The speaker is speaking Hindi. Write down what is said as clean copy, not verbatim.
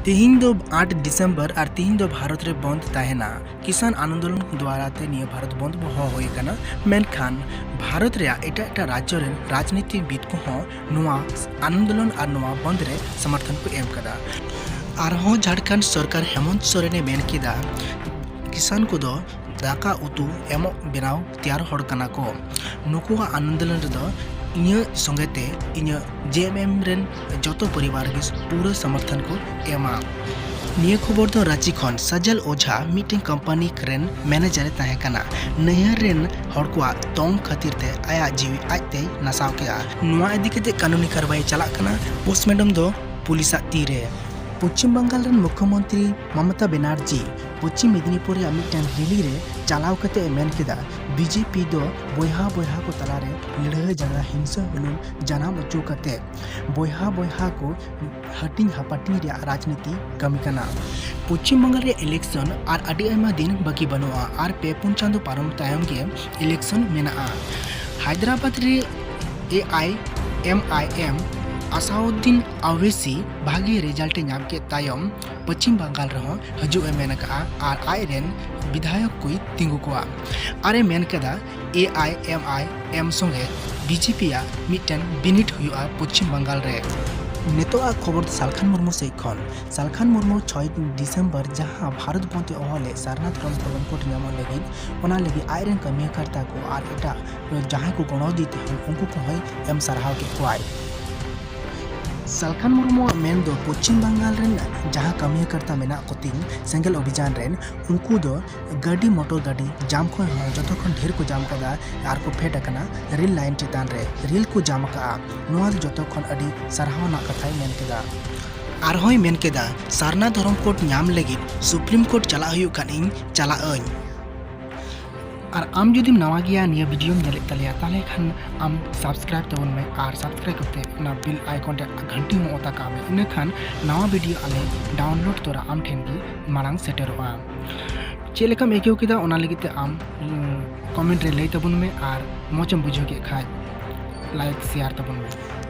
तेहिं दो 8 डिसेंबर और तेहिं दो भारत रे बंद ताहेना किसान आंदोलन द्वारा ते निया भारत बंद हो होय कना मेनखान भारत रे एटा राज्य रे राजनीतिविद को नुआ आंदोलन और नुआ बंद रे समर्थन को एम कदा आरहों झारखंड सरकार हेमंत सोरेने मेन किदा किसान को दो दाका उतु एमो बेनाव तैयार होड़ कना को नुकु आंदोलन रे दो इन्या संगते इन्या जेएमएम रेन जतो परिवार के पूरा समर्थन को एमा निया खबर दो रांची खन सजल ओझा मीटिंग कंपनी रेन मैनेजर ताहे कना नहर रेन हर को तोंग खातिर ते आया जीवी आते नसाव के नुआ इदी कते कानूनी कार्रवाई चला कना पोस्टमार्टम दो पुलिस तीरे पश्चिम बंगाल रेन मुख्यमंत्री ममता बनर्जी पश्चिम मेदिनीपुर मिटन रैली रे चलाव कते मेन केदा बीजेपी दो बोहा को तलारे लड़ाई झगड़ा हिंसा हुलुम जानाम अचू कते बोहा को हटिंग हपाटिंग रे राजनीति कमी कना पश्चिम बंगाल रे इलेक्शन और अडी आयमा दिन बाकी बनुआ और पे पुन चांदो पारम तायम के इलेक्शन मेना हैदराबाद रे AIMIM असाउद्दीन अवैसी भागी रिजल्ट नाम के तायम पश्चिम बंगाल रहो हजुए मेनका और आयरेन विधायक कोई तिंगु को आरे मेन कदा AIMIM संगे बीजेपी मिटन बिनिट हुआ पश्चिम बंगाल रे नेतो खबर सालखान मुर्मू से सालखान मुर्मू 6 डिसेंबर जहां भारत बंद ओहले सारनाथ कलमकोट नाम लगी ओना लगी आयरन कमी करता को और एटा जहां को गणो दीते उनको को एम सरहाव के को सालखान मुर्मू मेन दो पश्चिम बंगाल रेन जहां कमी करता मेना कोतिंग सेंगल अभियान रेन उनको दो गाड़ी मोटर गाड़ी जाम को जतो खन ढेर को जाम कदा आर को फेट कना रेल लाइन चितान रे रेल को जाम का नोआ जतो खन अडी सरहावना कथाय मेन केदा आर होय मेन केदा सारना धर्म कोर्ट नाम लगी सुप्रीम कोर्ट चला हुई कानिंग चला अñ और आम जुदी नवा गया निया वीडियो नेले तलिया ताले खान आम सब्सक्राइब तबन में और सब्सक्राइब करते ना बिल आइकन घंटी में ओता काम इन खान नवा वीडियो आले डाउनलोड तोरा आम ठेन की मांग सेटरवा चेलेका मेकेव किदा ओना लगिते आम कमेंट रे लई तबन में और मोचम बुझो के खाय लाइक शेयर तबन में।